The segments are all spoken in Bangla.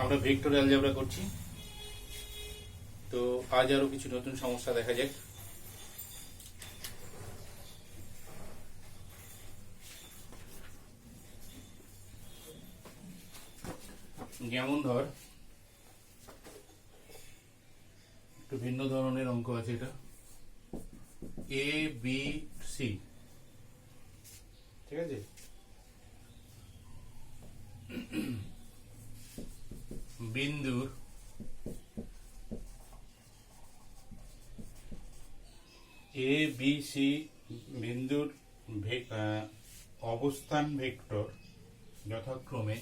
আমরা ভেক্টর অ্যালজেব্রা করছি। তো আজ আরো কিছু নতুন সমস্যা দেখা যাক। যেমন ধর একটু ভিন্ন ধরনের অঙ্ক আছে, এটা এ বি সি, ঠিক আছে। বিন্দুর এ বি সি বিন্দুর অবস্থান ভেক্টর যথাক্রমে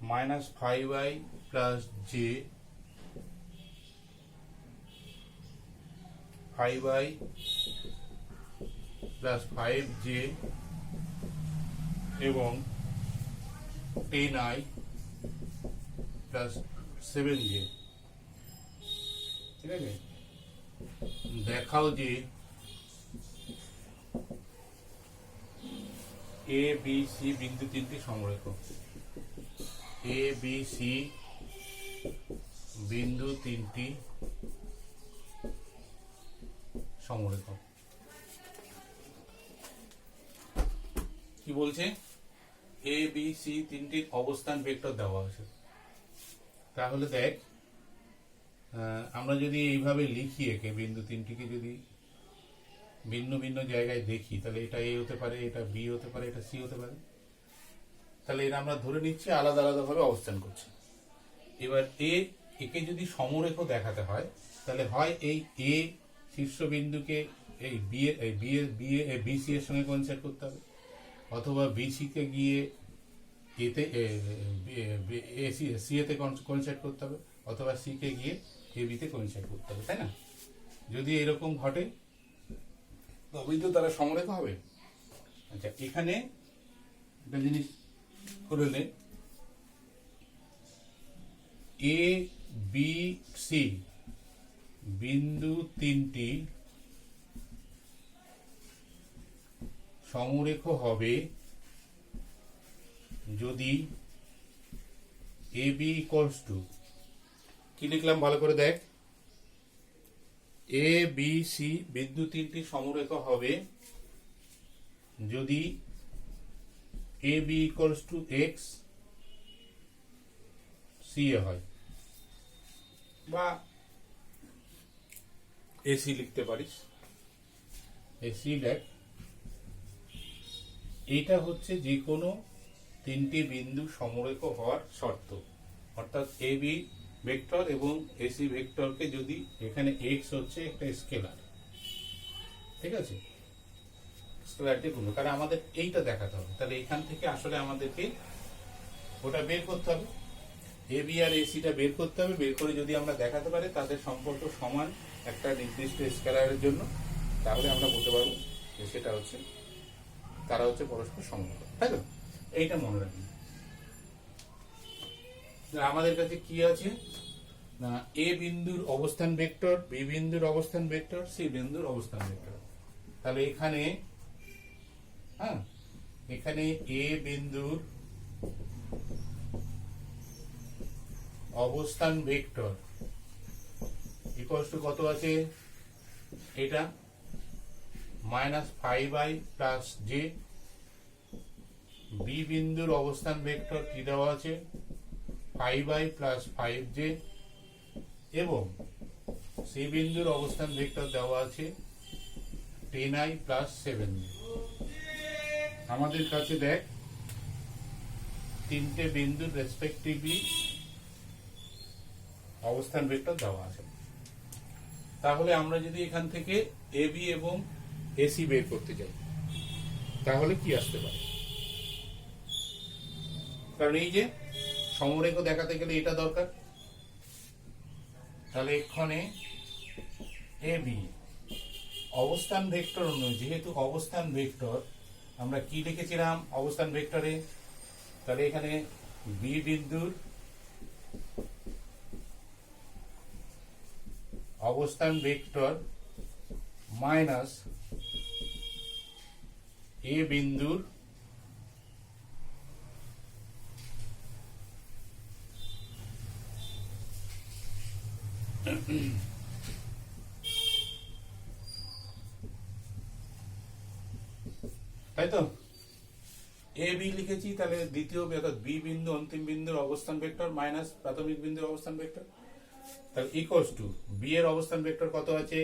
-5i plus j 5i plus 5j এবং 10i plus 7j, ঠিক আছে। দেখাও যে এ বি সি বিন্দু তিনটি সমরেখ। এ বি সি বিন্দু তিনটি সমরেখ। কি বলছে? এ বি সি তিনটির অবস্থান ভেক্টর দেওয়া আছে। তাহলে দেখ, আমরা যদি এইভাবে লিখি, একে বিন্দু তিনটিকে যদি ভিন্ন ভিন্ন জায়গায় দেখি, তাহলে এটা এ হতে পারে, এটা বি হতে পারে, এটা সি হতে পারে। তাহলে এরা আমরা ধরে নিচ্ছি আলাদা আলাদা ভাবে অবস্থান করছে। এবার একে যদি সমরেখ দেখাতে হয়, তাহলে হয় এই এ শীর্ষবিন্দুকে এই বি সি এর সঙ্গে কোইনসাইড করতে হবে, অথবা বি সি কে গিয়ে এতে সি এতে কোইনসাইড করতে হবে, অথবা সি কে গিয়ে এ বিতে কোইনসাইড করতে হবে, তাই না? যদি এরকম ঘটে তবেই তো তারা সমরেখ হবে। আচ্ছা, এখানে একটা জিনিস করে নে, এ বি সি বিন্দু তিনটি সমরেখ হবে যদি এ বি ইকুয়ালস টু, কি লিখলাম ভালো করে দেখ, এ বি সি বিন্দু তিনটি সমরেখ হবে যদি A B equals to X C A হয়, বা এসি লিখতে পারিস। এসি দেখ, এইটা হচ্ছে যে কোনো তিনটি বিন্দু সমরেখ হওয়ার শর্ত। অর্থাৎ এ বি ভেক্টর এবং এসি ভেক্টরকে যদি, এখানে এক্স হচ্ছে একটা স্কেলার, ঠিক আছে, স্কেলারটি গুলো, কারণ আমাদের এইটা দেখাতে হবে। তাহলে এখান থেকে আসলে আমাদেরকে ওটা বের করতে হবে, এ বি আর এসিটা বের করতে হবে। বের করে যদি আমরা দেখাতে পারি তাদের সম্পর্ক সমান একটা নির্দিষ্ট স্কেলারের জন্য, তাহলে আমরা বলতে পারবো যে সেটা হচ্ছে, তারা হচ্ছে পরস্পর সমরেখ, তাই তো? এইটা মনে রাখবেন। আমাদের কাছে কি আছে না, এ বিন্দুর অবস্থান ভেক্টর, বি বিন্দুর অবস্থান ভেক্টর, সি বিন্দুর অবস্থান ভেক্টর। তাহলে এখানে এখানে এ বিন্দুর অবস্থান ভেক্টর ইকুয়ালস টু কত আছে? এটা -5i প্লাস জে। বি বিন্দুর অবস্থান ভেক্টর কি দেওয়া আছে? 5i প্লাস 5j, এবং সি বিন্দুর অবস্থান ভেক্টর দেওয়া আছে 10i প্লাস 7j। আমাদের কাছে দেখ তিনটে বিন্দুর রেসপেক্টিভলি অবস্থান ভেক্টর দেওয়া আছে। তাহলে আমরা যদি এখান থেকে এ বি এবং এসি বের করতে চাই, তাহলে কি আসতে পারে? কারণ এই যে সমরেখ দেখাতে গেলে এটা দরকার। তাহলে এখানে এ বি অবস্থান ভেক্টর অনুযায়ী, যেহেতু অবস্থান ভেক্টর, আমরা কি লিখেছিলাম অবস্থান ভেক্টরে? তাহলে এখানে বি বিন্দুর অবস্থান ভেক্টর মাইনাস এ বিন্দুর তাই তো এ বি লিখেছি, তাহলে দ্বিতীয় অর্থাৎ বি বিন্দু অন্তিম বিন্দুর অবস্থান ভেক্টর মাইনাস প্রাথমিক বিন্দুর অবস্থান ভেক্টর, তাহলে ইকুয়ালস টু বি এর অবস্থান ভেক্টর কত আছে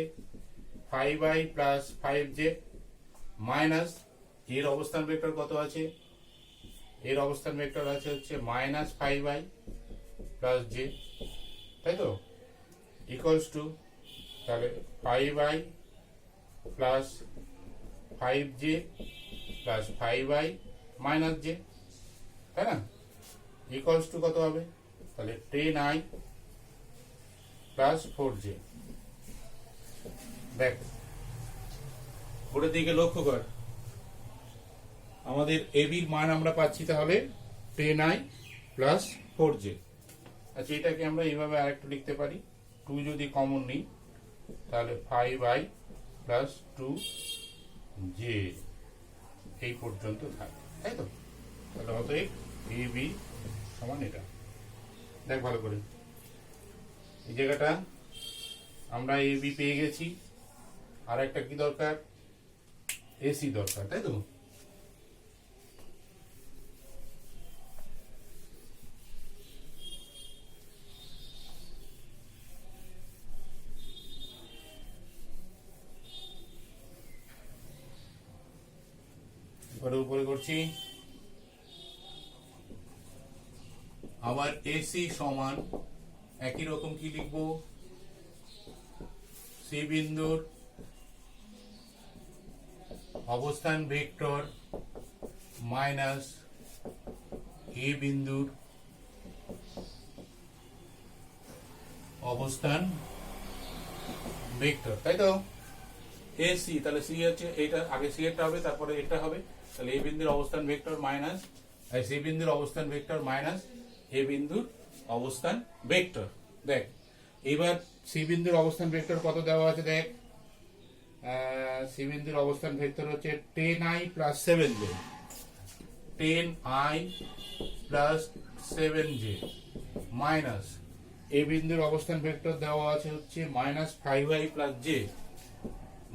5i প্লাস 5j মাইনাস এর অবস্থান ভেক্টর কত আছে, এর অবস্থান ভেক্টর আছে হচ্ছে মাইনাস 5i প্লাস j, তাই তো ইকুয়ালস টু তাহলে 5i plus 5j plus 5i minus j, তাই না, ইকুয়ালস টু কত হবে তাহলে 10i প্লাস 4j। দেখ ওটার দিকে লক্ষ্য কর, আমাদের এবির মান আমরা পাচ্ছি তাহলে 10i প্লাস 4j। আচ্ছা এটাকে আমরা এইভাবে আরেকটু লিখতে পারি, 2 যদি কমন নিই তাহলে 5i প্লাস 2j এই পর্যন্ত থাকে, তাই তো, তাহলে অতএব এ বি সমান এটা। দেখ ভালো করে এই জায়গাটা আমরা এ বি পেয়ে গেছি, আর একটা কি দরকার এসি দরকার, তাই তো, উপরে করছি আবার এসি সমান একই রকম কি লিখবো, সি বিন্দুর অবস্থান ভেক্টর মাইনাস এ বিন্দুর অবস্থান ভেক্টর, তাই তো, এসি তাহলে সি হচ্ছে এটা, আগে সি এরটা হবে তারপরে এটা হবে, তাহলে এ বিন্দুর অবস্থান ভেক্টর মাইনাস সি বিন্দুর অবস্থান ভেক্টর মাইনাস এ বিন্দুর অবস্থান ভেক্টর। দেখ এবার সি বিন্দুর অবস্থান ভেক্টর কত দেওয়া আছে, দেখ সি বিন্দুর অবস্থান ভেক্টর হচ্ছে 10i plus 7j, 10i plus 7j minus এ বিন্দুর অবস্থান ভেক্টর দেওয়া আছে হচ্ছে minus 5i plus j,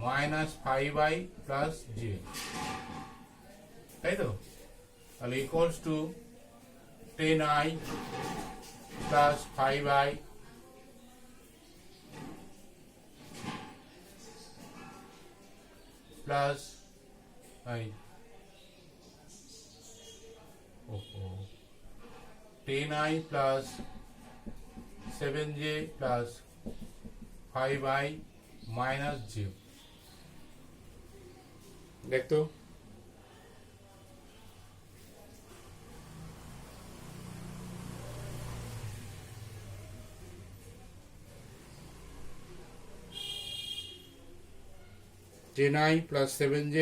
minus 5i plus j, তাই তো, তাহলে equals two 10i plus 5i plus 10i plus 7j plus 5i minus j। দেখতো10i plus 7j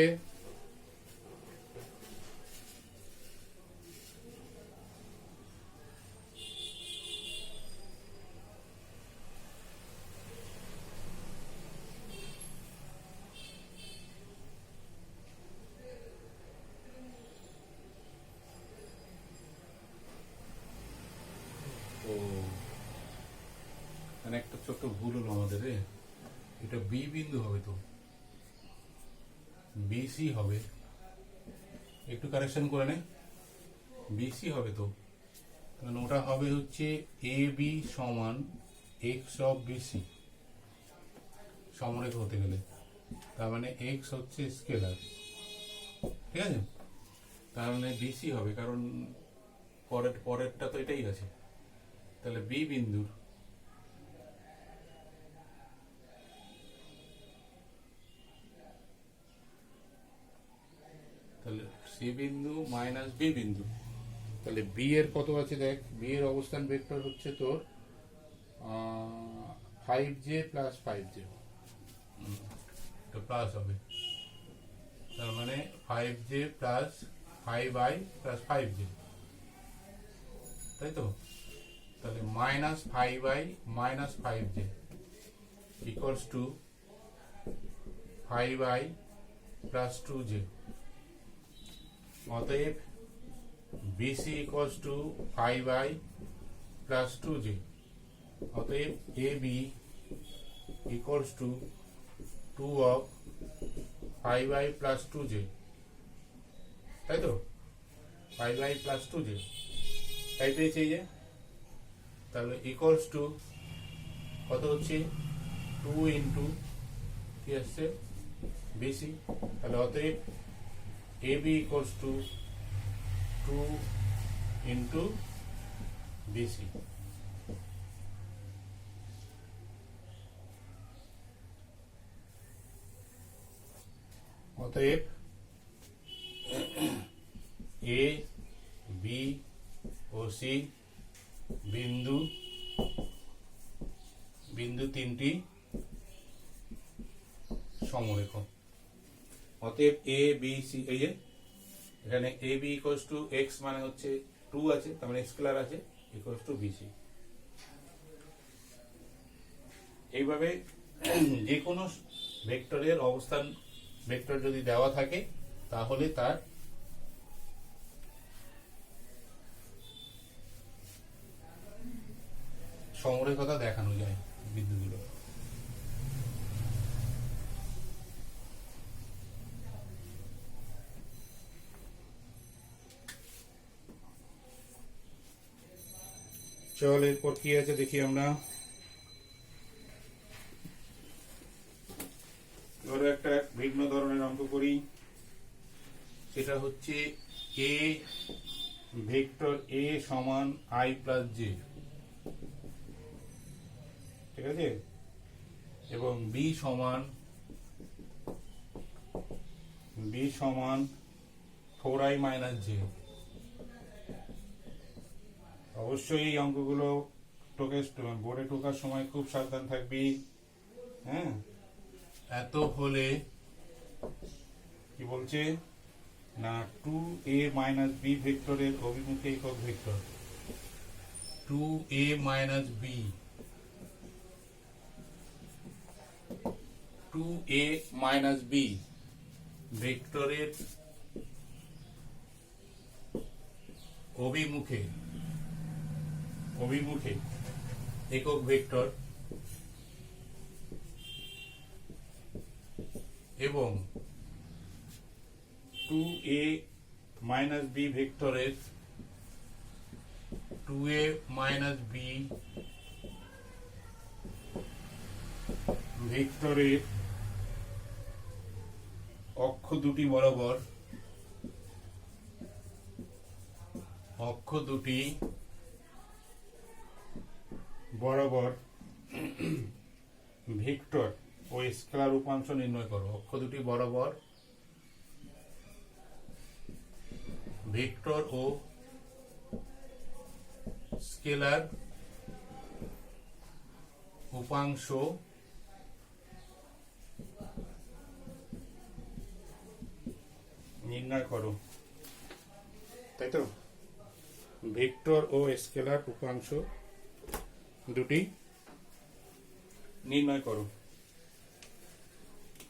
একটা ছোট্ট ভুল হলো আমাদের রে, এটা বি বিন্দু হবে তো বিসি হবে, একটু কারেকশন করে নে, বিসি হবে তো, কারণ ওটা হবে হচ্ছে এ বি সমান এক্স অফ বিসি সমরেখা হতে গেলে, তার মানে এক্স হচ্ছে স্কেলার, ঠিক আছে, তার মানে বিসি হবে, কারণ পরেরটা তো এটাই আছে, তাহলে বি বিন্দুর তাহলে সি বিন্দু মাইনাস বি বিন্দু, তাহলে বি এর কত আছে দেখ, বি এর অবস্থান ভেক্টর হচ্ছে তোর 5j প্লাস 5j, তো প্লাস হবে, তার মানে 5j plus 5i plus 5j, তাই তো, তাহলে minus 5i minus 5j, equals to 5i plus 2j। অতএব BC equals two 5i plus 2j। অতএব AB equals two 2 of 5i plus 2j, তাই তো? 5i প্লাস 2j তাই পেয়েছে এই যে। তাহলে ইকুয়ালস টু কত হচ্ছে 2 ইন্টু কি আসছে BC। তাহলে অতএব AB equals two 2 into BC। অতএব A, B ও C বিন্দু তিনটি সমরেখ। অতএব A, B, C, এই যে এখানে AB ইকুয়ালস টু x মানে হচ্ছে 2 আছে, তার মানে স্কেলার আছে, ইকুয়ালস টু BC। এইভাবে যে কোনো ভেক্টরের অবস্থান ভেক্টর যদি দেওয়া থাকে তাহলে তার সমরেখতা দেখানো যায় বিন্দুগুলো। চল এরপর কি আছে দেখি আমরা। ধরো একটা ভিন্ন ধরনের অঙ্ক করি, সেটা হচ্ছে A ভেক্টর A সমান I প্লাস J, ঠিক আছে, এবং B সমান 4i মাইনাস J। অবশ্যই এই অঙ্কগুলো বোর্ডে টোকার সময় খুব সাবধান থাকবি। হ্যাঁ, এত হলে কি বলছে না 2a মাইনাস b ভেক্টরের অভিমুখে একক vector 2a minus b, 2a minus b ভেক্টরের অভিমুখে একক ভেক্টর এবং 2a মাইনাস b ভেক্টরের 2a মাইনাস b ভেক্টরের অক্ষ দুটি বরাবর ভেক্টর ও স্কেলার উপাংশ নির্ণয় করো। অক্ষ দুটি বরাবর ভেক্টর ও স্কেলার উপাংশ নির্ণয় করো, তাই তো? ভেক্টর ও স্কেলার উপাংশ দুটি নির্ণয় করো।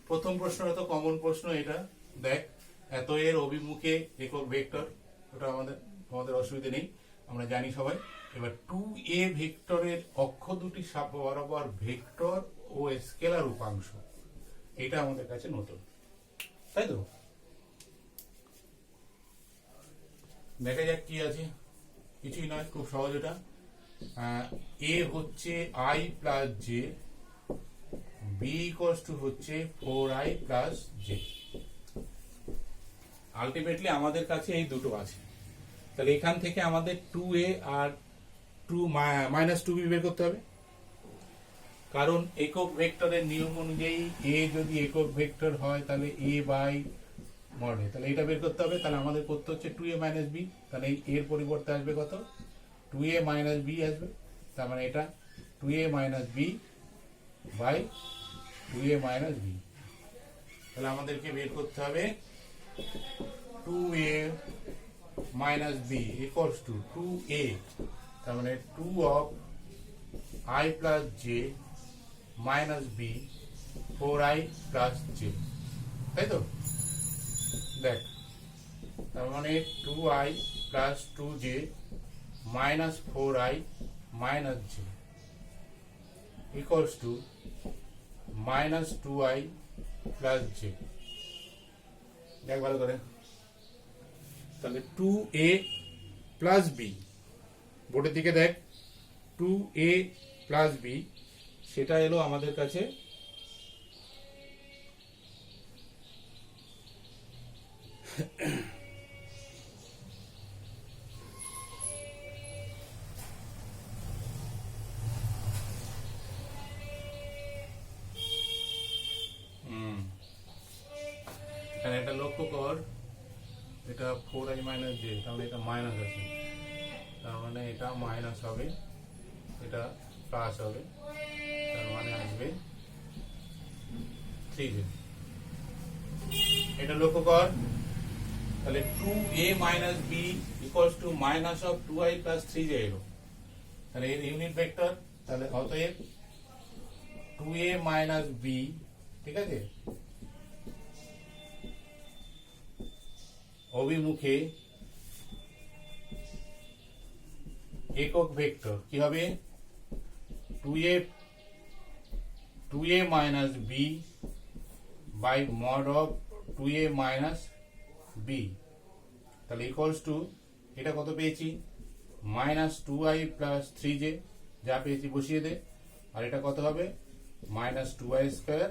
প্রথম প্রশ্নটা তো কমন প্রশ্ন, এটা দেখ, এত এর অভিমুখে একক ভেক্টর, ওটা আমাদের অসুবিধা নেই, আমরা জানি সবাই। এবার 2a ভেক্টরের অক্ষ দুটি বরাবর ভেক্টর ও স্কেলার উপাংশ, এটা আমাদের কাছে নতুন, তাই তো? দেখা যাক কি আছে। কিছুই নয়, খুব সহজ। এটা a হচ্ছে i plus j, b equals to হচ্ছে 4i প্লাস j। আলটিমেটলি আমাদের কাছে এই দুটো আছে। তাহলে এখান থেকে আমাদের 2a আর 2 মাইনাস 2b বের করতে হবে, কারণ একক ভেক্টরের নিয়ম অনুযায়ী a যদি একক ভেক্টর হয় তাহলে a বাই মড a, তাহলে এটা বের করতে হবে। তাহলে আমাদের করতে হচ্ছে 2a মাইনাস b, তাহলে এর পরিবর্তে আসবে কত? 2a মাইনাস b আসবে। তার মানে এটা 2a minus b by 2a minus b। তাহলে আমাদেরকে বের করতে হবে 2a minus b equals to 2a, তার মানে 2 of i plus j minus b 4i plus j, তাই তো? দেখ, তার মানে 2i plus 2j minus 4i minus j equals to minus 2i plus j। দেখ ভালো করে, তাহলে 2a প্লাস বি, বোর্ডের দিকে দেখ, 2a প্লাস বি, সেটা এলো আমাদের কাছে এখানে এটা লক্ষ্য কর, এটা 4i মাইনাস জে, তাহলে এটা মাইনাস আছে, তার মানে এটা মাইনাস হবে, এটা প্লাস হবে, তার মানে আসবে 3j। এটা লক্ষ্য কর, তাহলে 2a minus b equals to minus of 2i plus 3j এলো, তাহলে এর ইউনিট ভেক্টর, তাহলে অতএব 2a মাইনাস বি, ঠিক আছে, অভিমুখে একক ভেক্টর কি হবে? 2a minus b by mod of 2a minus b, তাহলে ইকুয়ালস টু, এটা কত পেয়েছি? মাইনাস 2i প্লাস 3j, যা পেয়েছি বসিয়ে দে, আর এটা কত হবে? মাইনাস 2i স্কোয়ার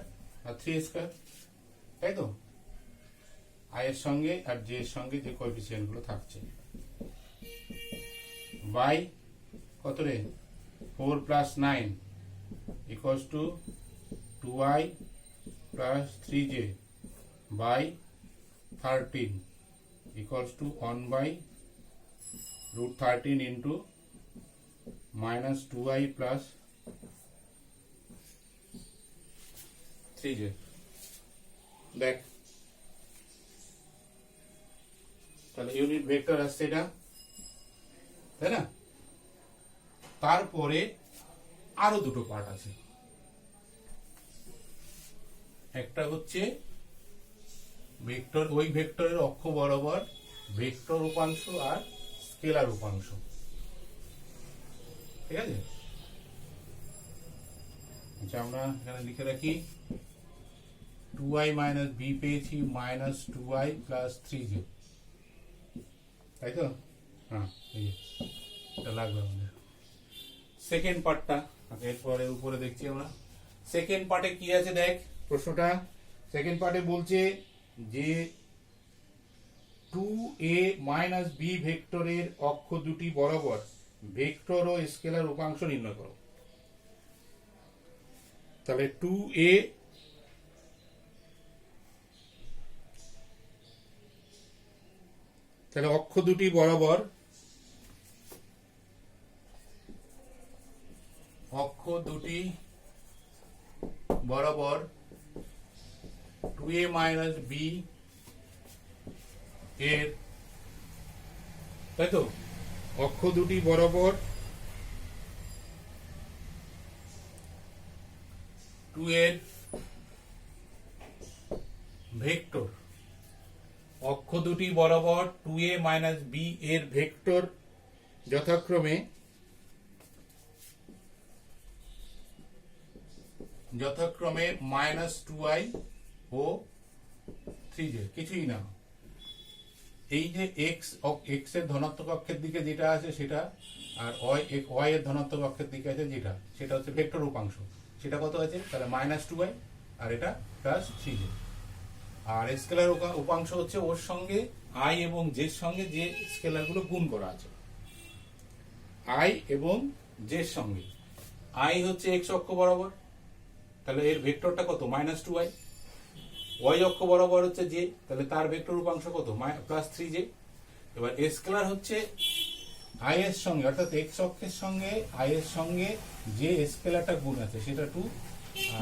আর 3 স্কোয়ার, তাই তো? i এর সঙ্গে আর j এর সঙ্গে যে কোএফিসিয়েন্ট গুলো থাকছে, বাই কত রে? 4 plus 9 equals to 2i plus 3j by 13 equals to 1 by root 13 into minus 2i plus 3j। দেখ, তাহলে ইউনিট ভেক্টর আসছে এটা, তাই না? তারপরে আরো দুটো পার্ট আছে, একটা হচ্ছে ভেক্টর, ওই ভেক্টরের অক্ষ বরাবর ভেক্টর উপাংশ আর স্কেলার উপাংশ, ঠিক আছে? আচ্ছা, আমরা এখানে লিখে রাখি 2i মাইনাস বি পেয়েছি মাইনাস 2i প্লাস 3j, তাই তো? হ্যাঁ, এই এটা লাগবে আমাদের। সেকেন্ড পার্টটা এরপরে উপরে দেখছি আমরা। সেকেন্ড পার্টে কি আছে দেখ, প্রশ্নটা সেকেন্ড পার্টে বলছে যে 2a মাইনাস বি ভেক্টরের অক্ষ দুটি বরাবর ভেক্টর ও স্কেলার উপাংশ নির্ণয় করো। তাহলে 2a তাহলে অক্ষ দুটি বরাবর, অক্ষ দুটি বরাবর 2a মাইনাস বি এর, তাই তো? অক্ষ দুটি বরাবর 2 এর ভেক্টর, অক্ষ দুটি বরাবর 2a মাইনাস বি এর ভেক্টর যথাক্রমে মাইনাস 2i ও 3j, কিছুই না। এই যে x এর ধনাত্মক অক্ষের দিকে যেটা আছে সেটা, আর y এর ধনাত্মক অক্ষের দিকে আছে যেটা, সেটা হচ্ছে ভেক্টর উপাংশ, সেটা কত আছে? তাহলে মাইনাস 2i, আর এটা প্লাস 3j। আর স্কেলার উপাংশ হচ্ছে ওর সঙ্গে i এবং j এর সঙ্গে যে স্কেলার গুলো গুণ করা আছে, i এবং j এর সঙ্গে। i হচ্ছে x অক্ষ বরাবর, তাহলে এর ভেক্টরটা কত? Minus 2i। y অক্ষ বরাবর হচ্ছে j, তাহলে তার ভেক্টর উপাংশ কত? Plus 3j। এবার স্কেলার হচ্ছে i এর সঙ্গে, অর্থাৎ x অক্ষের সঙ্গে i এর সঙ্গে যে স্কেলারটা গুণ আছে সেটা 2,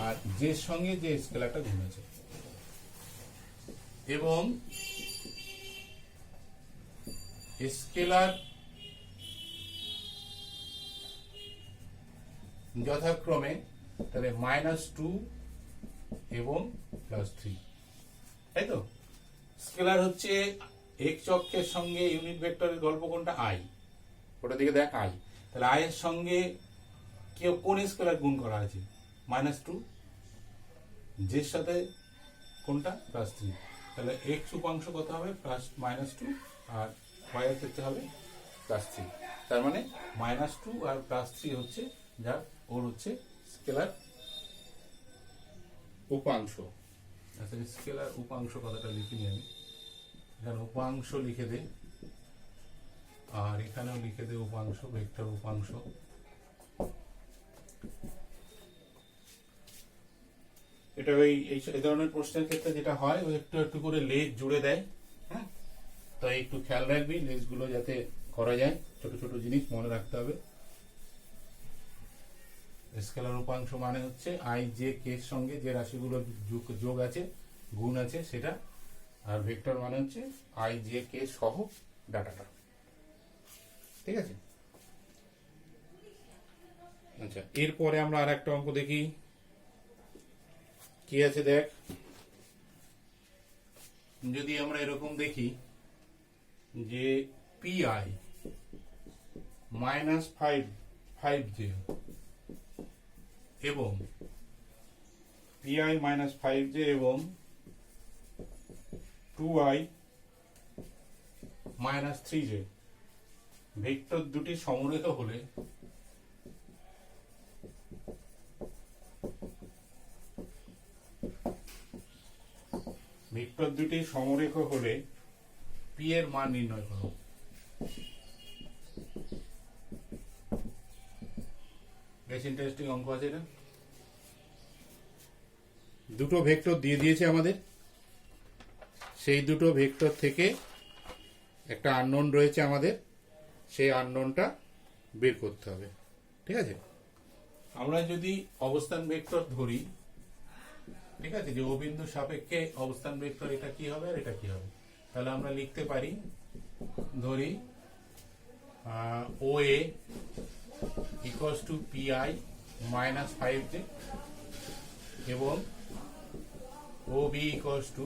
আর j এর সঙ্গে যে স্কেলারটা গুণ আছে, এবং স্কেলার যথাক্রমে তাহলে -2 এবং +3, তাই তো। স্কেলার হচ্ছে এক্স অক্ষের সঙ্গে ইউনিট ভেক্টরের গল্প কোনটা? আই, ওটা দিকে দেখ আই। তাহলে আই এর সঙ্গে কোন স্কেলার গুণ করা আছে? -2, যের সাথে কোনটা? +3। তাহলে এক্স উপাংশ কত হবে? -2, আর ওয়াই এর ক্ষেত্রে হবে +3। তার মানে -2 আর +3 হচ্ছে যা ওর হচ্ছে স্কেলার উপাংশ। আচ্ছা, স্কেলার উপাংশ কথাটা লিখিনি আমি, এখানে উপাংশ লিখে দে, আর এখানেও লিখে দে উপাংশ, ভেক্টর উপাংশ। এটা ওই এই ধরনের প্রশ্নের ক্ষেত্রে যেটা হয়, ওই একটু একটু করে লেজ জুড়ে দেয়। হ্যাঁ, তো একটু খেয়াল রাখবি লেজগুলো যাতে করা যায়, ছোট ছোট জিনিস মনে রাখতে হবে। স্কেলার উপাংশ মানে হচ্ছে আই জে কে এর সঙ্গে যে রাশিগুলো যোগ আছে, গুণ আছে সেটা, আর ভেক্টর মানে হচ্ছে আই জে কে সহ ডাটাটা। ঠিক আছে। আচ্ছা, এরপরে আমরা আর একটা অঙ্ক দেখি কি আছে। দেখ, যদি আমরা এরকম দেখি যে পিআই -5J এবং PI -5J এবং 2I -3J ভেক্টর দুটি সমরেখ হলে পি এর মান নির্ণয় করো। বেশ ইন্টারেস্টিং অঙ্ক আছে এটা। দুটো ভেক্টর দিয়ে দিয়েছে আমাদের, সেই দুটো ভেক্টর থেকে একটা আননোন রয়েছে আমাদের, সেই আননোনটা বের করতে হবে। ঠিক আছে। আমরা যদি অবস্থান ভেক্টর ধরি, ঠিক আছে, যে ও বিন্দু সাপেক্ষে অবস্থান ভেক্টর এটা কি হবে আর এটা কি হবে, তাহলে আমরা লিখতে পারি, ধরি OA equals to PI -5J এবং OB equals to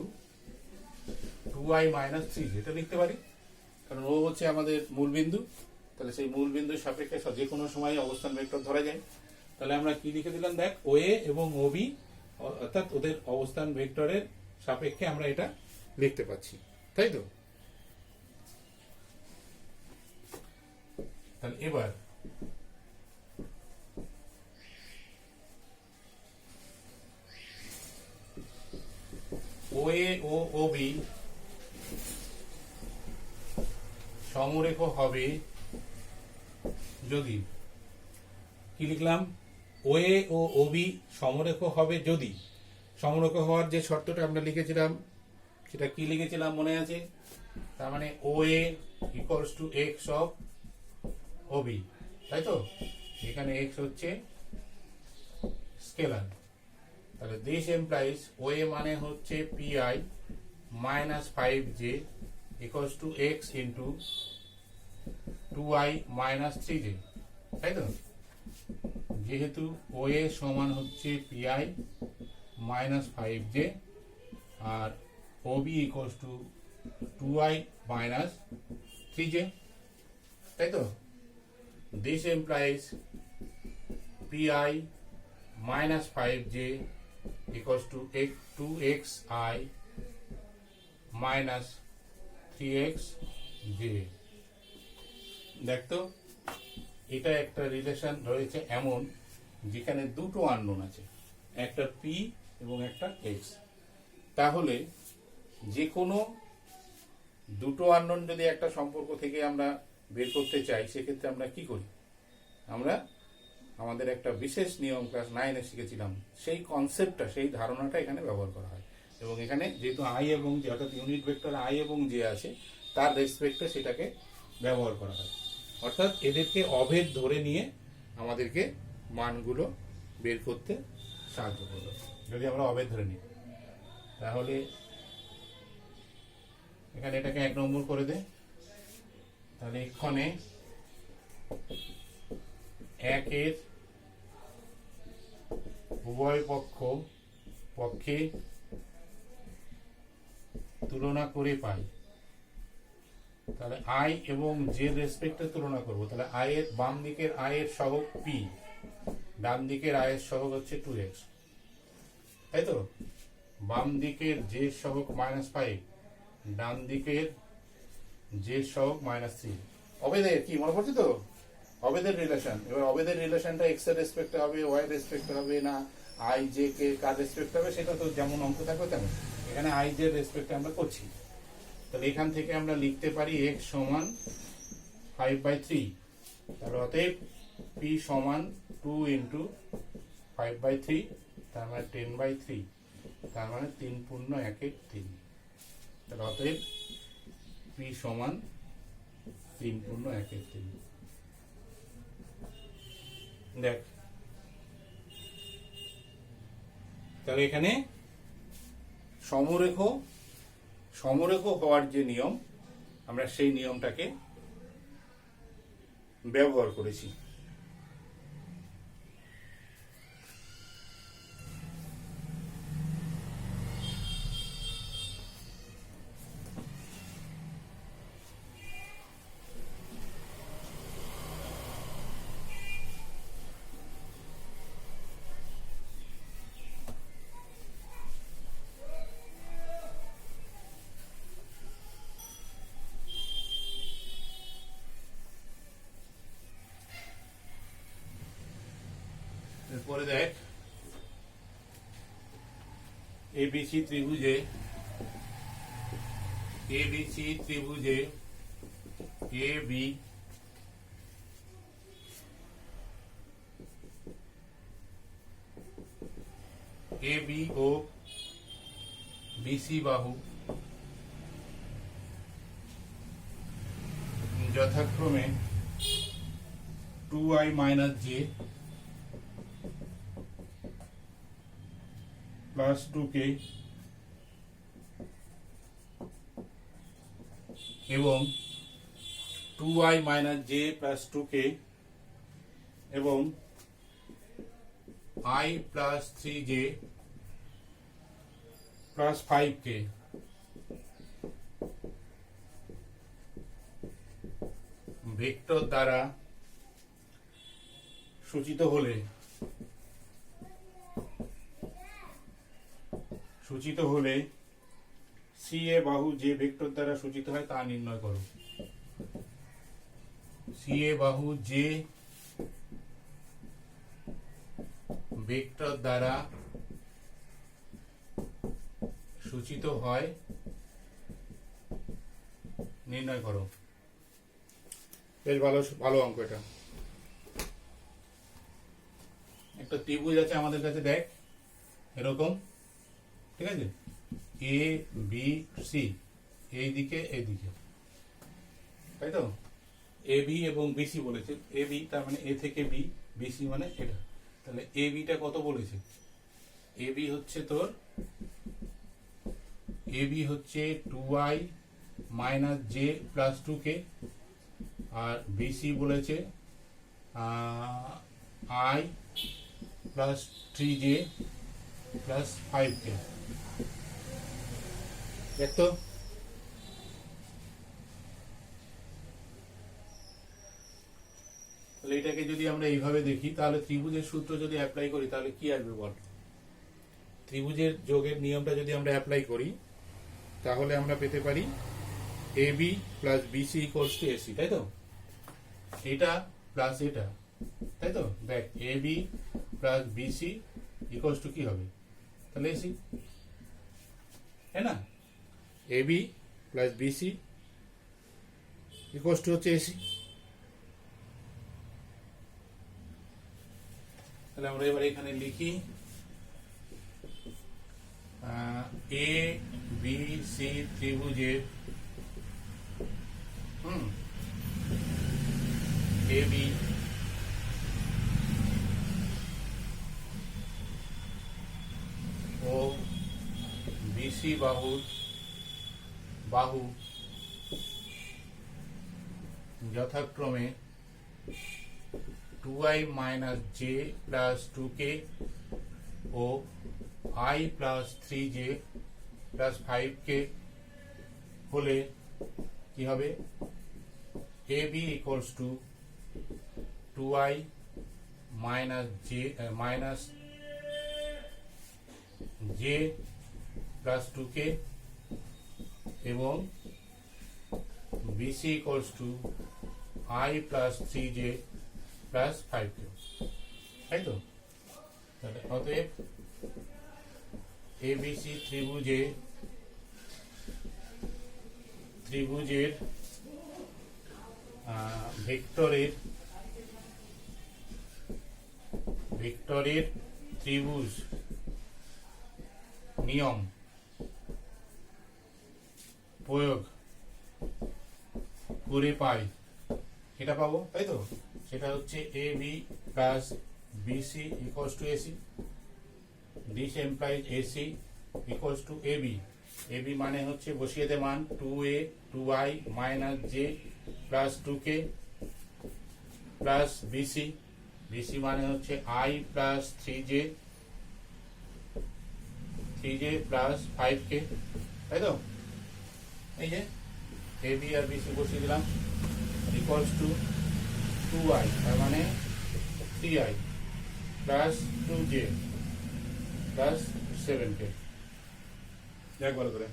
2I -3J। এটা লিখতে পারি কারণ ও হচ্ছে আমাদের মূল বিন্দু, তাহলে সেই মূল বিন্দুর সাপেক্ষে যে কোনো সময় অবস্থান ভেক্টর ধরা যায়। তাহলে আমরা কি লিখে দিলাম? দেখ, OA এবং OB অর্থাৎ ওদের অবস্থান ভেক্টরের সাপেক্ষে আমরা এটা লিখতে পাচ্ছি, তাই তো। তাহলে এবার OA ও OB সমরেখ হবে যদি, কি লিখলাম? OA ও OB সমরেখ হবে যদি, সমরেখ হওয়ার যে শর্তটা আমরা লিখেছিলাম সেটা কি লিখেছিলাম মনে আছে? তার মানে OA equals to x of OB, তাই তো। এখানে x হচ্ছে স্কেলার, তাহলে দিস এমপ্লাইজ OA মানে হচ্ছে PI -5J equals to x into 2I -3J, তাই তো। যেহেতু OA সমান হচ্ছে PI -5J R OB equals to 2I -3J, তাই তো। This implies PI -5J equals to 2xi -3xj। দেখতো, এটা একটা রিলেশন রয়েছে এমন যেখানে দুটো আননোন আছে, একটা P এবং একটা x। তাহলে যে কোনো দুটো আননোন যদি একটা সম্পর্ক থেকে আমরা বের করতে চাই, সেক্ষেত্রে আমরা কি করি? আমরা আমাদের একটা বিশেষ নিয়ম ক্লাস 9-এ শিখেছিলাম, সেই কনসেপ্টটা, সেই ধারণাটা এখানে ব্যবহার করা হয়। এবং এখানে যেহেতু আই এবং জে অর্থাৎ ইউনিট ভেক্টর আই এবং জে আছে, তার রেসপেক্টে সেটাকে ব্যবহার করা হয়। অর্থাৎ এদেরকে অভেদ ধরে নিয়ে আমাদেরকে মানগুলো বের করতে সাহায্য করবে। যদি আমরা অভেদ ধরে নিই, তাহলে এখানে এটাকে 1 নম্বর করে দে। তাহলে এখানে 1 এর উভয় পক্ষে তুলনা করে পাই। তাহলে আই এবং জে রেসপেক্টে তুলনা করব। তাহলে আই এর বাম দিকের আই এর সহগ পি, ডান দিকের আই এর সহগ হচ্ছে 2x, তাই তো? বাম দিকের জে সহগ -5, ডান দিকের জে সহগ -3। অবেদের কি মনে পড়ছে তো? অবেদের রিলেশন। এবার অবেদের রিলেশনটা এক্স এর রেসপেক্টে হবে, ওয়াই এর রেসপেক্টে হবে, না I J K car respect হবে, সেটা তো যেমন অঙ্ক থাকবে তেমন। এখানে আই জে রেসপেক্টে আমরা করছি। তাহলে এখান থেকে আমরা লিখতে পারি x সমান 5/3। তাহলে অতএব p সমান 2 × 5/3, তার মানে 10/3, তার মানে 3 পূর্ণ 1 3। তাহলে অতএব p সমান 3 পূর্ণ 1 3। দেখ, তাহলে এখানে সমরেখ হওয়ার যে নিয়ম, আমরা সেই নিয়মটাকে ব্যবহার করেছি। এরপরে দেখ, ABC ত্রিভুজে A B O BC বাহু যথাক্রমে 2i - j প্লাস 2k এবং 2i - j প্লাস 2k এবং i plus 3j plus 5k vector দ্বারা সূচিত হলে সি এ বাহু যে ভেক্টর দ্বারা সূচিত হয় তা নির্ণয় করো। সি এ বাহু যে ভেক্টর দ্বারা সূচিত হয় নির্ণয় করো। বেশ ভালো অঙ্ক এটা। একটা ত্রিভুজ আছে আমাদের কাছে, দেখ এরকম, ঠিক আছে? এ বি সি, এইদিকে এইদিকে, তাই তো? এ বি এবং বিসি বলেছে। এ বি তার মানে এ থেকে বি, বিসি মানে এটা। তাহলে এ বিটা কত বলেছে? এ বি হচ্ছে তোর 2i - j প্লাস 2k, আর বিসি বলেছে i plus 3j plus 5k। দেখতো, তাহলে এটাকে যদি আমরা এইভাবে দেখি, তাহলে ত্রিভুজের সূত্র যদি অ্যাপ্লাই করি তাহলে কি আসবে বল? ত্রিভুজের যোগের নিয়মটা যদি আমরা অ্যাপ্লাই করি তাহলে আমরা পেতে পারি AB plus BC equals two AC, তাই তো? এটা প্লাস এটা, তাই তো? দেখ, AB plus BC equals two কি হবে? তাহলে AC, তাই না? AB plus BC equals two হচ্ছে AC। তাহলে আমরা এবার এখানে লিখি এ বি সি ত্রিভুজের এ বি ও বিসি বাহু যথাক্রমে 2i - j প্লাস 2k ও i plus 3j plus 5k হলে কি হবে? ab equals to 2i minus j plus 2k এবং bc equals to i plus 3j plus 5k, তাই তো? তাহলে অতএব ABC ত্রিভুজের ভেক্টরের ত্রিভুজ নিয়ম প্রয়োগ করে পাই, এটা পাবো, তাই তো? সেটা হচ্ছে AB plus BC equals two AC. This implies AC equals to AB. AB মানে হচ্ছে বসিয়ে দে মান 2A 2I minus J plus 2K plus BC. BC মানে হচ্ছে I plus 3J plus 5K, তাই তো? এই যে AB আর BC বসিয়ে দিলাম ইকুয়ালস টু 2I, তার মানে 3I plus 2J plus 7k. দেখ ভালো করে,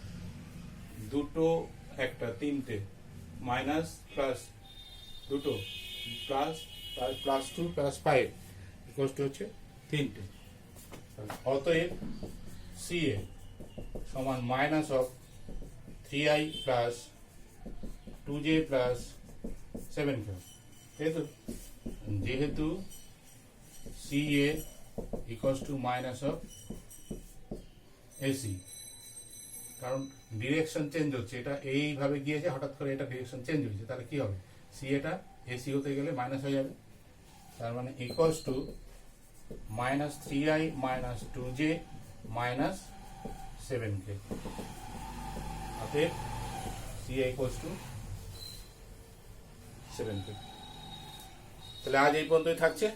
দুটো একটা তিনটে মাইনাস প্লাস দুটো plus plus 2 plus 5 equals to হচ্ছে তিনটে. অতএব CA সমান minus of 3i plus 2j plus 7k, তাই তো? যেহেতু CA equals to minus of AC, কারণ ডিরেকশন চেঞ্জ হচ্ছে, এটা এইভাবে গিয়েছে, হঠাৎ করে এটা ডিরেকশন চেঞ্জ হয়েছে, তাহলে কি হবে? CA AC হতে গেলে মাইনাস হয়ে যাবে, তার মানে equals to minus 3i minus 2j minus 7k. অতএব CA ইকুয়ালস টু 7k. তাহলে আজ এই পর্যন্তই থাকছে.